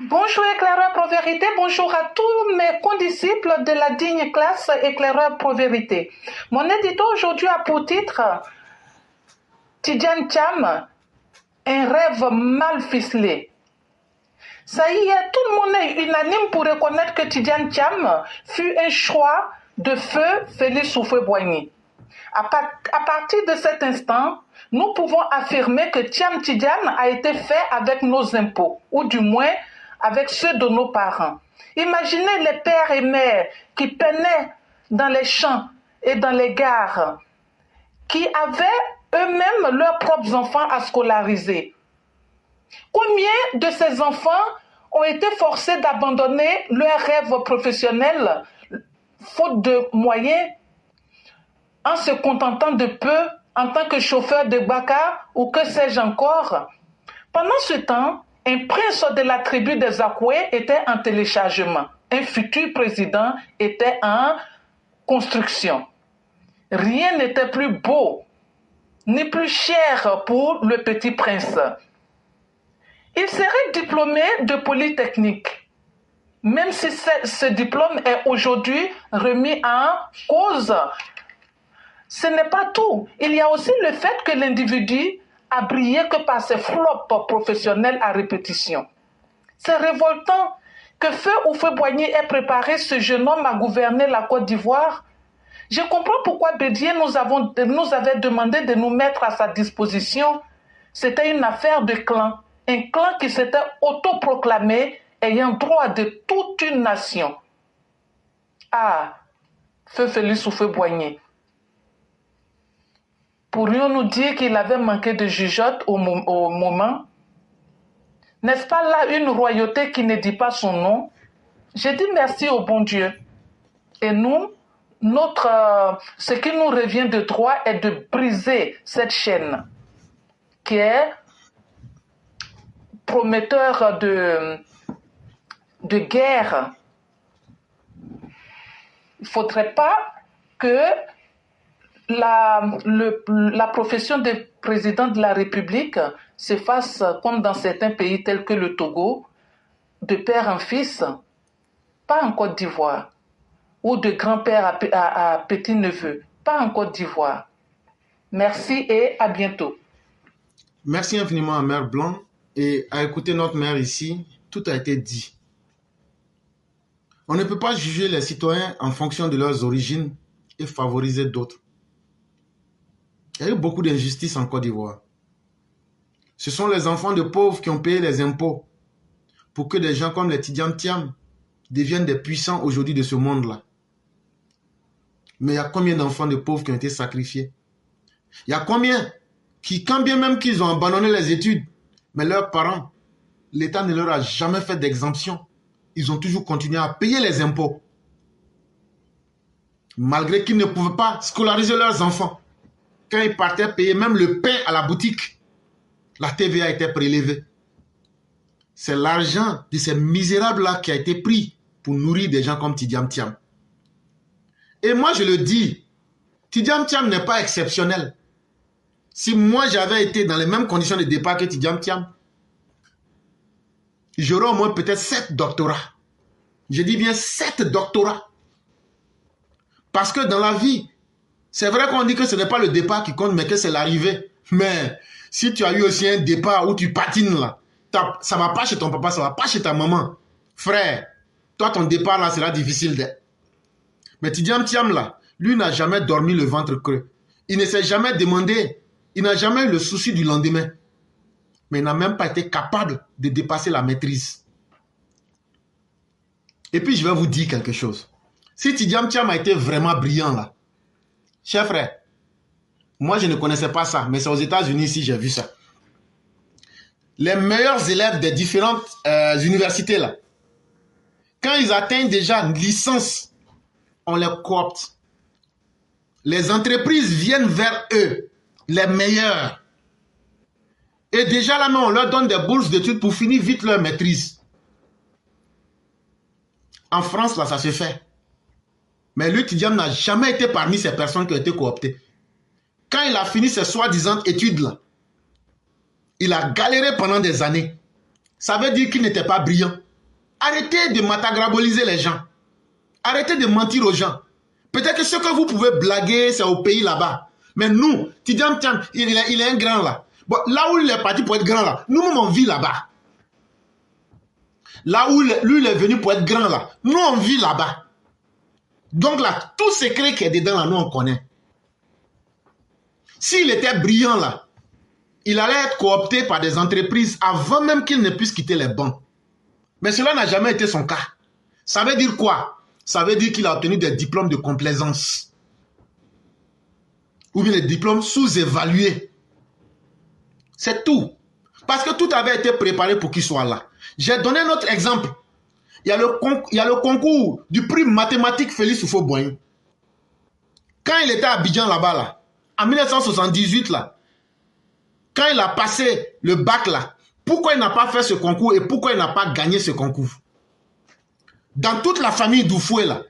Bonjour éclaireur Pro-Vérité, bonjour à tous mes condisciples de la digne classe éclaireur Pro-Vérité. Mon édito aujourd'hui a pour titre Tidjane Thiam, un rêve mal ficelé. Ça y est, tout le monde est unanime pour reconnaître que Tidjane Thiam fut un choix de feu Félix Houphouët-Boigny. À partir de cet instant, nous pouvons affirmer que Thiam Tidjane a été fait avec nos impôts, ou du moins avec ceux de nos parents. Imaginez les pères et mères qui peinaient dans les champs et dans les gares, qui avaient eux-mêmes leurs propres enfants à scolariser. Combien de ces enfants ont été forcés d'abandonner leurs rêves professionnels faute de moyens en se contentant de peu en tant que chauffeur de baka ou que sais-je encore. Pendant ce temps, un prince de la tribu des Akoué était en téléchargement. Un futur président était en construction. Rien n'était plus beau, ni plus cher pour le petit prince. Il serait diplômé de Polytechnique, même si ce diplôme est aujourd'hui remis en cause. Ce n'est pas tout. Il y a aussi le fait que l'individu a brillé que par ses flops professionnels à répétition. C'est révoltant que Feu Houphouët-Boigny ait préparé ce jeune homme à gouverner la Côte d'Ivoire. Je comprends pourquoi Bédier nous avait demandé de nous mettre à sa disposition. C'était une affaire de clan. Un clan qui s'était autoproclamé ayant droit de toute une nation. Ah, Feu Félix Houphouët-Boigny. Pourrions-nous dire qu'il avait manqué de jugeote au moment? N'est-ce pas là une royauté qui ne dit pas son nom? Je dis merci au bon Dieu. Et nous, ce qui nous revient de droit est de briser cette chaîne qui est prometteur de guerre. Il ne faudrait pas que la profession de président de la République se fasse comme dans certains pays tels que le Togo, de père en fils, pas en Côte d'Ivoire, ou de grand-père à petit-neveu, pas en Côte d'Ivoire. Merci et à bientôt. Merci infiniment à Mère Blanc et à écouter notre mère ici, tout a été dit. On ne peut pas juger les citoyens en fonction de leurs origines et favoriser d'autres. Il y a eu beaucoup d'injustices en Côte d'Ivoire. Ce sont les enfants de pauvres qui ont payé les impôts pour que des gens comme les Tidjane Thiam deviennent des puissants aujourd'hui de ce monde-là. Mais il y a combien d'enfants de pauvres qui ont été sacrifiés? Il y a combien qui, quand bien même qu'ils ont abandonné les études, mais leurs parents, l'État ne leur a jamais fait d'exemption. Ils ont toujours continué à payer les impôts. Malgré qu'ils ne pouvaient pas scolariser leurs enfants. Quand ils partaient payer même le pain à la boutique, la TVA était prélevée. C'est l'argent de ces misérables-là qui a été pris pour nourrir des gens comme Tidjane Thiam. Et moi, je le dis, Tidjane Thiam n'est pas exceptionnel. Si moi, j'avais été dans les mêmes conditions de départ que Tidjane Thiam, j'aurais au moins peut-être 7 doctorats. Je dis bien 7 doctorats. Parce que dans la vie, c'est vrai qu'on dit que ce n'est pas le départ qui compte, mais que c'est l'arrivée. Mais si tu as eu aussi un départ où tu patines là, ça ne va pas chez ton papa, ça ne va pas chez ta maman. Frère, toi ton départ là sera difficile. Mais Tidjane Thiam là, lui n'a jamais dormi le ventre creux. Il ne s'est jamais demandé, il n'a jamais eu le souci du lendemain. Mais il n'a même pas été capable de dépasser la maîtrise. Et puis je vais vous dire quelque chose. Si Tidjane Thiam a été vraiment brillant là, cher frère, moi je ne connaissais pas ça, mais c'est aux États-Unis ici j'ai vu ça. Les meilleurs élèves des différentes universités là, quand ils atteignent déjà une licence, on les coopte. Les entreprises viennent vers eux, les meilleurs. Et déjà là, on leur donne des bourses d'études pour finir vite leur maîtrise. En France, là, ça se fait. Mais lui, Tidjane n'a jamais été parmi ces personnes qui ont été cooptées. Quand il a fini ses soi-disant études là, il a galéré pendant des années. Ça veut dire qu'il n'était pas brillant. Arrêtez de matagraboliser les gens. Arrêtez de mentir aux gens. Peut-être que ce que vous pouvez blaguer, c'est au pays là-bas. Mais nous, Tidjane Thiam, il est un grand là. Bon, là où il est parti pour être grand là, nous-mêmes on vit là-bas. Là où lui il est venu pour être grand là, nous on vit là-bas. Donc là, tout secret qui est dedans là, nous on connaît. S'il était brillant là, il allait être coopté par des entreprises avant même qu'il ne puisse quitter les bancs. Mais cela n'a jamais été son cas. Ça veut dire quoi? Ça veut dire qu'il a obtenu des diplômes de complaisance. Ou bien des diplômes sous-évalués. C'est tout. Parce que tout avait été préparé pour qu'il soit là. J'ai donné un autre exemple. Il y a le concours du prix mathématique Félix Houphouët-Boigny. Quand il était à Abidjan là-bas, là, en 1978, là, quand il a passé le bac, là, pourquoi il n'a pas fait ce concours et pourquoi il n'a pas gagné ce concours? Dans toute la famille d'Houphouët, là,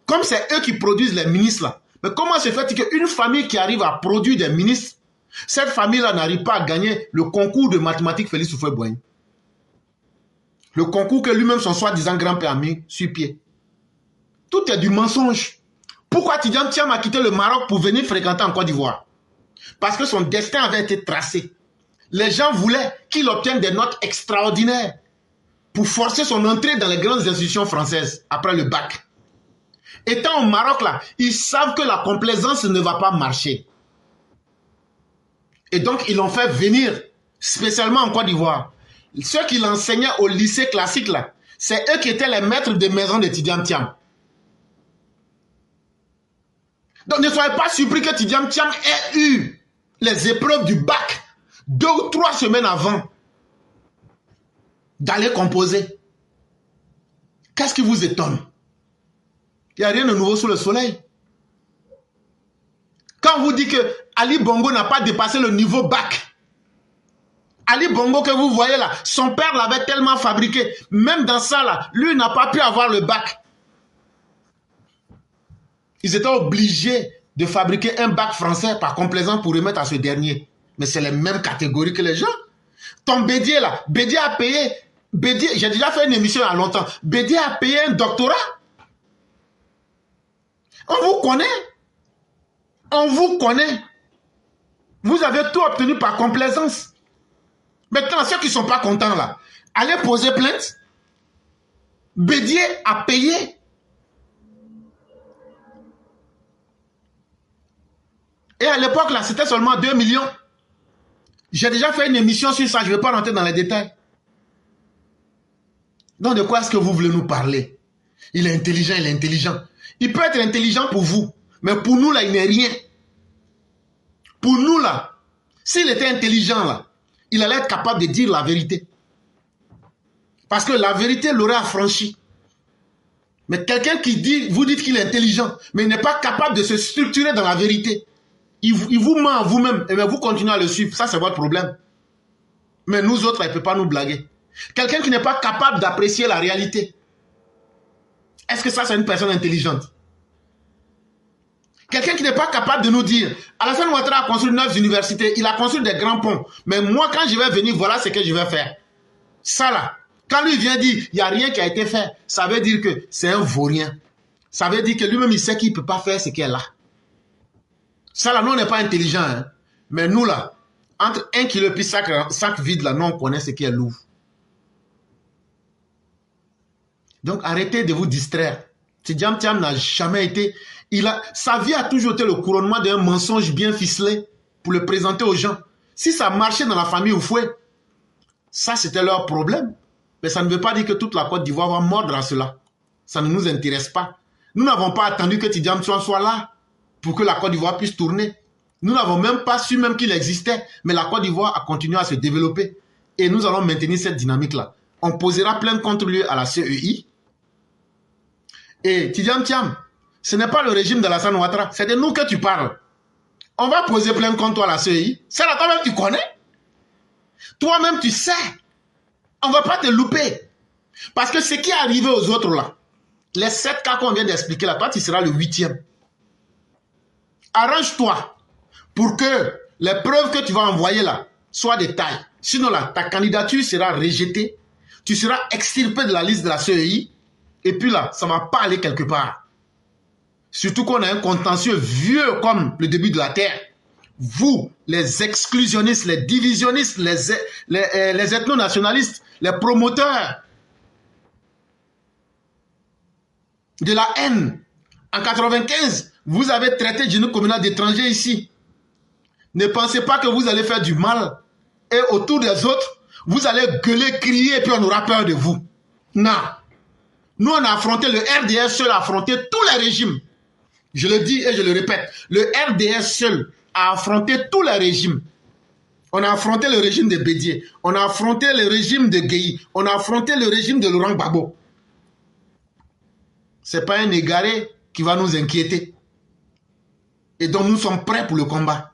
comme c'est eux qui produisent les ministres, là, mais comment se fait-il qu'une famille qui arrive à produire des ministres, cette famille-là n'arrive pas à gagner le concours de mathématiques Félix Houphouët-Boigny? Le concours que lui-même, son soi-disant grand-père, a mis sur pied. Tout est du mensonge. Pourquoi Tidjane Thiam a quitté le Maroc pour venir fréquenter en Côte d'Ivoire? Parce que son destin avait été tracé. Les gens voulaient qu'il obtienne des notes extraordinaires pour forcer son entrée dans les grandes institutions françaises après le bac. Étant au Maroc, là, ils savent que la complaisance ne va pas marcher. Et donc, ils l'ont fait venir spécialement en Côte d'Ivoire. Ceux qui l'enseignaient au lycée classique, là, c'est eux qui étaient les maîtres de maison de Tidjane Thiam. Donc, ne soyez pas surpris que Tidjane Thiam ait eu les épreuves du bac 2 ou 3 semaines avant d'aller composer. Qu'est-ce qui vous étonne? Il n'y a rien de nouveau sous le soleil. Quand on vous dit que Ali Bongo n'a pas dépassé le niveau bac, Ali Bongo que vous voyez là, son père l'avait tellement fabriqué, même dans ça là, lui n'a pas pu avoir le bac. Ils étaient obligés de fabriquer un bac français par complaisance pour remettre à ce dernier. Mais c'est les mêmes catégories que les gens. Ton Bédier là, Bédier a payé, Bédier, j'ai déjà fait une émission il y a longtemps, Bédier a payé un doctorat. On vous connaît. On vous connaît. Vous avez tout obtenu par complaisance. Maintenant, ceux qui ne sont pas contents là, allez poser plainte. Bédier a payé. Et à l'époque là, c'était seulement 2 millions. J'ai déjà fait une émission sur ça, je ne vais pas rentrer dans les détails. Donc de quoi est-ce que vous voulez nous parler? Il est intelligent, il est intelligent. Il peut être intelligent pour vous, mais pour nous là, il n'est rien. Pour nous là, s'il était intelligent là, il allait être capable de dire la vérité. Parce que la vérité l'aurait affranchi. Mais quelqu'un qui dit, vous dites qu'il est intelligent, mais il n'est pas capable de se structurer dans la vérité. Il vous ment à vous-même, et bien vous continuez à le suivre. Ça, c'est votre problème. Mais nous autres, il ne peut pas nous blaguer. Quelqu'un qui n'est pas capable d'apprécier la réalité. Est-ce que ça, c'est une personne intelligente? Quelqu'un qui n'est pas capable de nous dire, Alassane Ouattara a construit 9 universités, il a construit des grands ponts. Mais moi, quand je vais venir, voilà ce que je vais faire. Ça là, quand lui vient dire, il n'y a rien qui a été fait, ça veut dire que c'est un vaurien. Ça veut dire que lui-même, il sait qu'il ne peut pas faire ce qu'il est là. Ça là, nous, on n'est pas intelligents. Hein? Mais nous là, entre 1 kilo et puis sac vide là, nous, on connaît ce qui est lourd. Donc, arrêtez de vous distraire. Tidjane Thiam n'a jamais été... sa vie a toujours été le couronnement d'un mensonge bien ficelé pour le présenter aux gens. Si ça marchait dans la famille Houphouët, ça c'était leur problème. Mais ça ne veut pas dire que toute la Côte d'Ivoire va mordre à cela. Ça ne nous intéresse pas. Nous n'avons pas attendu que Tidjane Thiam soit là pour que la Côte d'Ivoire puisse tourner. Nous n'avons même pas su même qu'il existait, mais la Côte d'Ivoire a continué à se développer. Et nous allons maintenir cette dynamique-là. On posera plainte contre lui à la CEI. Et Tidjane Thiam, ce n'est pas le régime de Alassane Ouattara, c'est de nous que tu parles. On va poser plainte contre toi à la CEI. C'est là toi-même tu connais. Toi-même tu sais. On ne va pas te louper. Parce que ce qui est arrivé aux autres là, les 7 cas qu'on vient d'expliquer là, toi tu seras le 8e. Arrange-toi pour que les preuves que tu vas envoyer là soient de taille. Sinon là, ta candidature sera rejetée. tu seras extirpé de la liste de la CEI, et puis là, ça ne va pas aller quelque part. Surtout qu'on a un contentieux vieux comme le début de la Terre. Vous, les exclusionnistes, les divisionnistes, les ethno-nationalistes, les promoteurs de la haine. En 1995, vous avez traité de genoux communal d'étrangers ici. Ne pensez pas que vous allez faire du mal. Et autour des autres, vous allez gueuler, crier, et puis on aura peur de vous. Non. Nous, on a affronté, le RDS seul a affronté tous les régimes. Je le dis et je le répète. Le RDS seul a affronté tous les régimes. On a affronté le régime de Bédié. On a affronté le régime de Gueye. On a affronté le régime de Laurent Gbagbo. Ce n'est pas un égaré qui va nous inquiéter. Et donc nous sommes prêts pour le combat.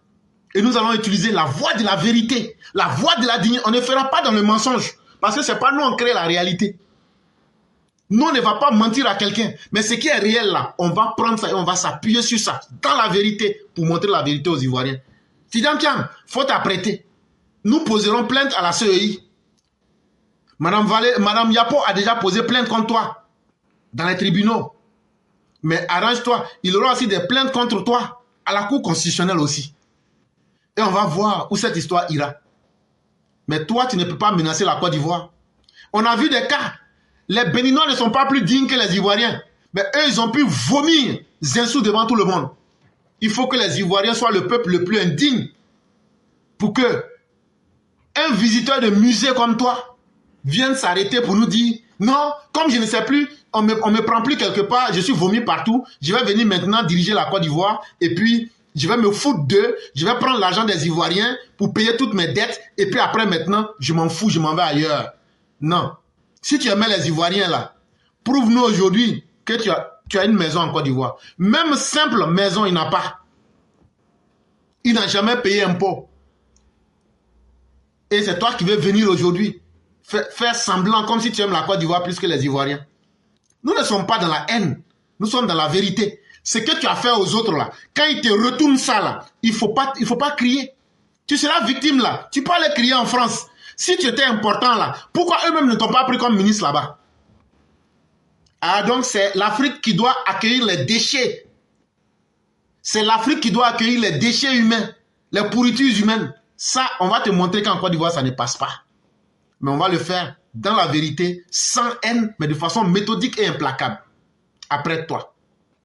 Et nous allons utiliser la voie de la vérité, la voie de la dignité. On ne fera pas dans le mensonge. Parce que ce n'est pas nous qui créons la réalité. Nous, on ne va pas mentir à quelqu'un. Mais ce qui est réel là, on va prendre ça et on va s'appuyer sur ça, dans la vérité, pour montrer la vérité aux Ivoiriens. Tidjane Thiam, faut t'apprêter. Nous poserons plainte à la CEI. Madame Yapo a déjà posé plainte contre toi, dans les tribunaux. Mais arrange-toi, il y aura aussi des plaintes contre toi, à la Cour constitutionnelle aussi. Et on va voir où cette histoire ira. Mais toi, tu ne peux pas menacer la Côte d'Ivoire. On a vu des cas. Les Béninois ne sont pas plus dignes que les Ivoiriens. Mais eux, ils ont pu vomir Zinsou devant tout le monde. Il faut que les Ivoiriens soient le peuple le plus indigne. Pour que un visiteur de musée comme toi vienne s'arrêter pour nous dire « Non, comme je ne sais plus, on me prend plus quelque part, je suis vomi partout. Je vais venir maintenant diriger la Côte d'Ivoire et puis je vais me foutre d'eux. Je vais prendre l'argent des Ivoiriens pour payer toutes mes dettes. Et puis après maintenant, je m'en fous, je m'en vais ailleurs. » Non. Si tu aimais les Ivoiriens là, prouve-nous aujourd'hui que tu as une maison en Côte d'Ivoire. Même simple maison, il n'a pas. Il n'a jamais payé impôt. Et c'est toi qui veux venir aujourd'hui faire semblant comme si tu aimes la Côte d'Ivoire plus que les Ivoiriens. Nous ne sommes pas dans la haine. Nous sommes dans la vérité. Ce que tu as fait aux autres là, quand ils te retournent ça là, il faut pas crier. Tu seras victime là. Tu peux aller crier en France. Si tu étais important là, pourquoi eux-mêmes ne t'ont pas pris comme ministre là-bas? Ah donc c'est l'Afrique qui doit accueillir les déchets. C'est l'Afrique qui doit accueillir les déchets humains, les pourritures humaines. Ça, on va te montrer qu'en Côte d'Ivoire, ça ne passe pas. Mais on va le faire dans la vérité, sans haine, mais de façon méthodique et implacable. Après toi.